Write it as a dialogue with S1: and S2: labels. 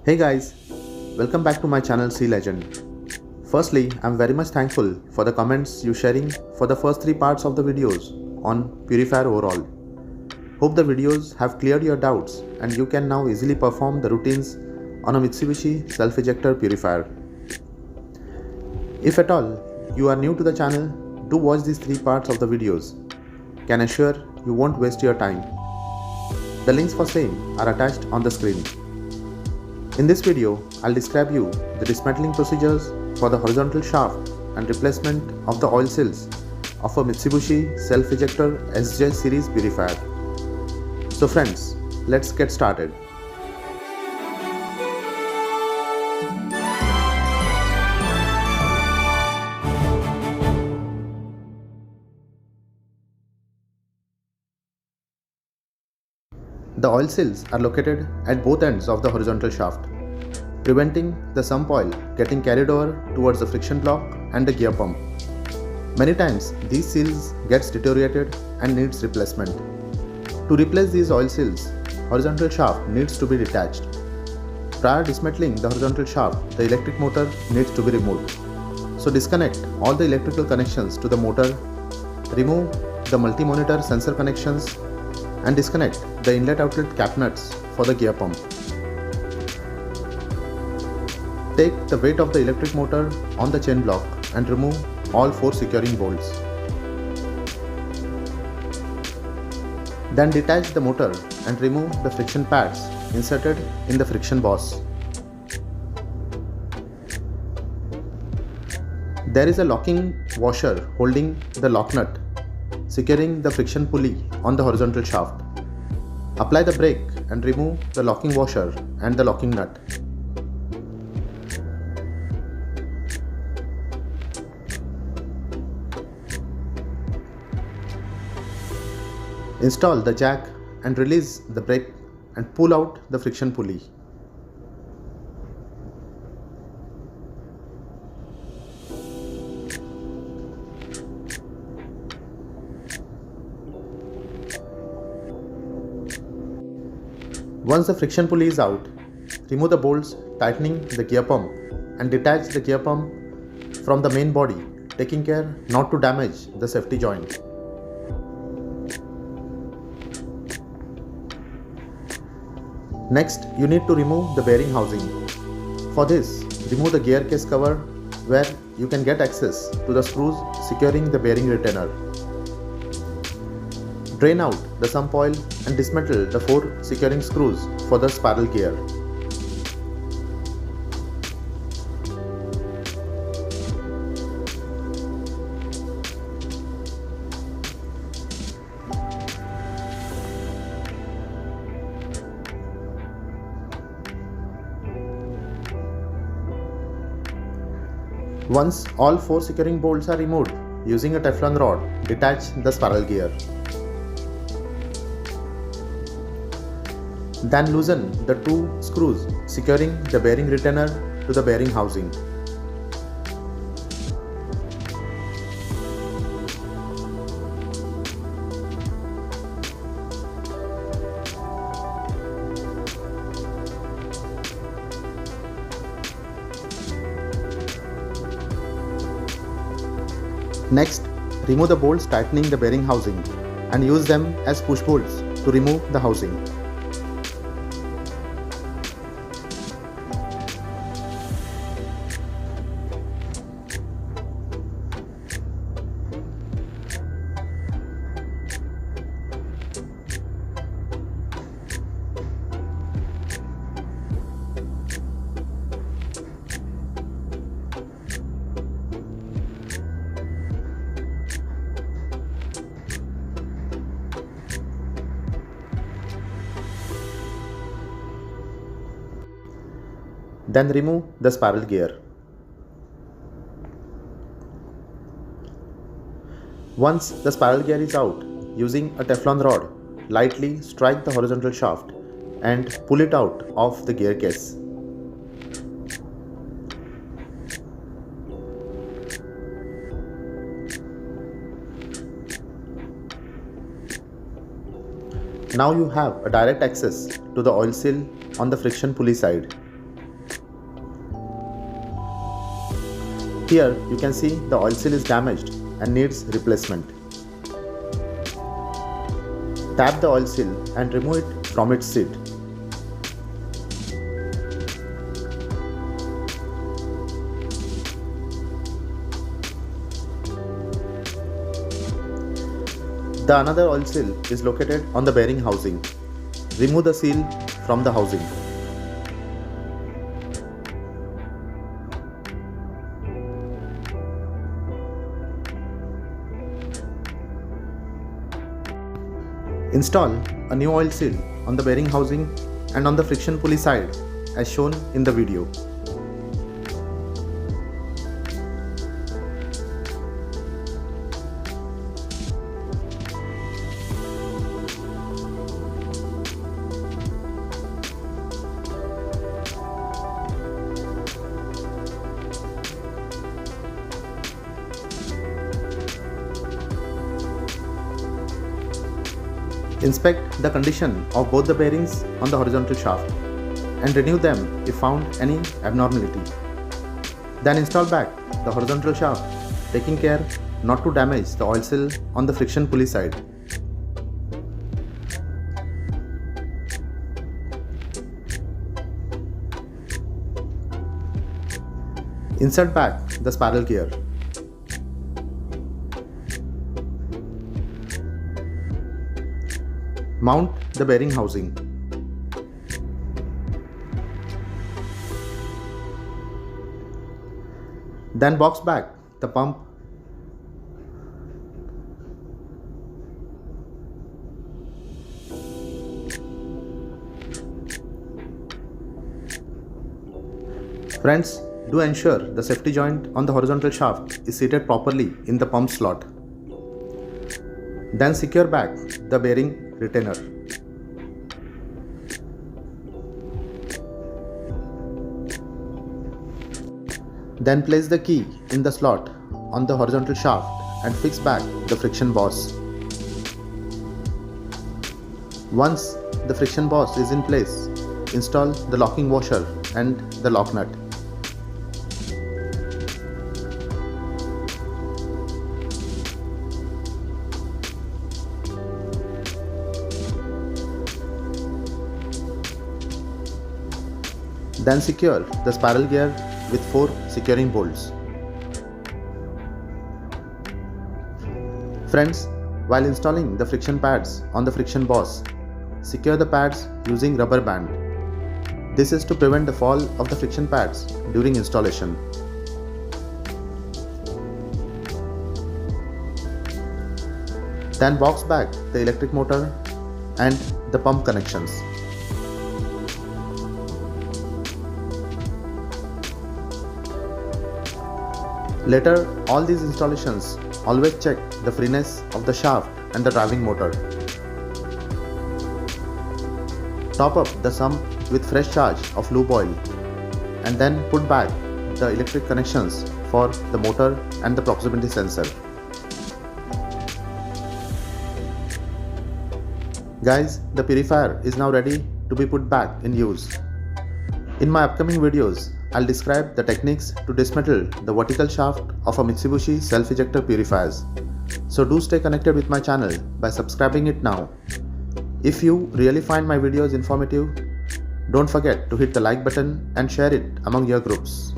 S1: Hey guys, welcome back to my channel Sea Legend. Firstly, I'm very much thankful for the comments you sharing for the first 3 parts of the videos on Purifier overall. Hope the videos have cleared your doubts and you can now easily perform the routines on a Mitsubishi Selfejector Purifier. If at all you are new to the channel, do watch these 3 parts of the videos. Can assure you won't waste your time. The links for same are attached on the screen. In this video, I'll describe you the dismantling procedures for the horizontal shaft and replacement of the oil seals of a Mitsubishi Selfejector SJ series purifier. So friends, let's get started. The oil seals are located at both ends of the horizontal shaft, preventing the sump oil getting carried over towards the friction block and the gear pump. Many times these seals gets deteriorated and needs replacement. To replace these oil seals, horizontal shaft needs to be detached. Prior dismantling the horizontal shaft, the electric motor needs to be removed. So disconnect all the electrical connections to the motor, remove the multi-monitor sensor connections and disconnect the inlet outlet cap nuts for the gear pump. Take the weight of the electric motor on the chain block and remove all 4 securing bolts. Then detach the motor and remove the friction pads inserted in the friction boss. There is a locking washer holding the lock nut, securing the friction pulley on the horizontal shaft. Apply the brake and remove the locking washer and the locking nut. Install the jack and release the brake and pull out the friction pulley. Once the friction pulley is out, remove the bolts tightening the gear pump and detach the gear pump from the main body, taking care not to damage the safety joint. Next, you need to remove the bearing housing. For this, remove the gear case cover where you can get access to the screws securing the bearing retainer. Drain out the sump oil and dismantle the 4 securing screws for the spiral gear. Once all 4 securing bolts are removed, using a Teflon rod, detach the spiral gear. Then loosen the 2 screws securing the bearing retainer to the bearing housing. Next, remove the bolts tightening the bearing housing and use them as push bolts to remove the housing. Then remove the spiral gear. Once the spiral gear is out, using a Teflon rod, lightly strike the horizontal shaft and pull it out of the gear case. Now you have a direct access to the oil seal on the friction pulley side. Here you can see the oil seal is damaged and needs replacement. Tap the oil seal and remove it from its seat. The another oil seal is located on the bearing housing. Remove the seal from the housing. Install a new oil seal on the bearing housing and on the friction pulley side as shown in the video. Inspect the condition of both the bearings on the horizontal shaft and renew them if found any abnormality. Then install back the horizontal shaft, taking care not to damage the oil seal on the friction pulley side. Insert back the spiral gear. Mount the bearing housing. Then box back the pump. Friends, do ensure the safety joint on the horizontal shaft is seated properly in the pump slot. Then secure back the bearing retainer. Then place the key in the slot on the horizontal shaft and fix back the friction boss. Once the friction boss is in place, install the locking washer and the lock nut. Then secure the spiral gear with 4 securing bolts. Friends, while installing the friction pads on the friction boss, secure the pads using rubber band. This is to prevent the fall of the friction pads during installation. Then box back the electric motor and the pump connections. Later, all these installations, always check the freeness of the shaft and the driving motor. Top up the sump with fresh charge of lube oil and then put back the electric connections for the motor and the proximity sensor. Guys, the purifier is now ready to be put back in use. In my upcoming videos, I'll describe the techniques to dismantle the vertical shaft of a Mitsubishi Selfejector purifiers. So do stay connected with my channel by subscribing it now. If you really find my videos informative, don't forget to hit the like button and share it among your groups.